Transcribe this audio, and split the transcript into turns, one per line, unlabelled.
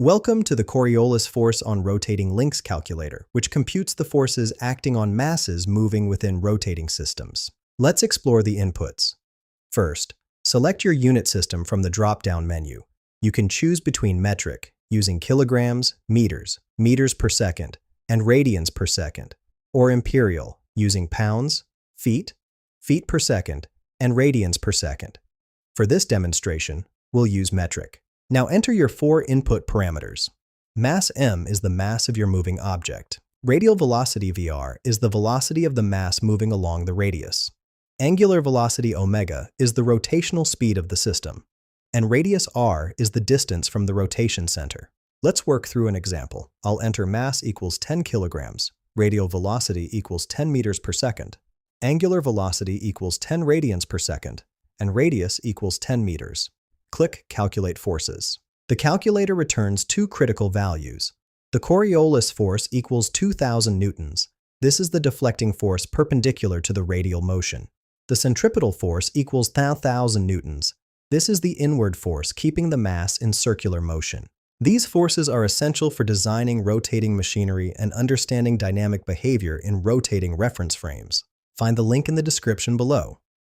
Welcome to the Coriolis Force on Rotating Links calculator, which computes the forces acting on masses moving within rotating systems. Let's explore the inputs. First, select your unit system from the drop-down menu. You can choose between metric, using kilograms, meters, meters per second, and radians per second, or imperial, using pounds, feet, feet per second, and radians per second. For this demonstration, we'll use metric. Now enter your four input parameters. Mass m is the mass of your moving object. Radial velocity Vr is the velocity of the mass moving along the radius. Angular velocity omega is the rotational speed of the system. And radius r is the distance from the rotation center. Let's work through an example. I'll enter mass equals 10 kilograms, radial velocity equals 10 meters per second, angular velocity equals 10 radians per second, and radius equals 10 meters. Click Calculate Forces. The calculator returns two critical values. The Coriolis force equals 2,000 newtons. This is the deflecting force perpendicular to the radial motion. The centripetal force equals 1,000 newtons. This is the inward force keeping the mass in circular motion. These forces are essential for designing rotating machinery and understanding dynamic behavior in rotating reference frames. Find the link in the description below.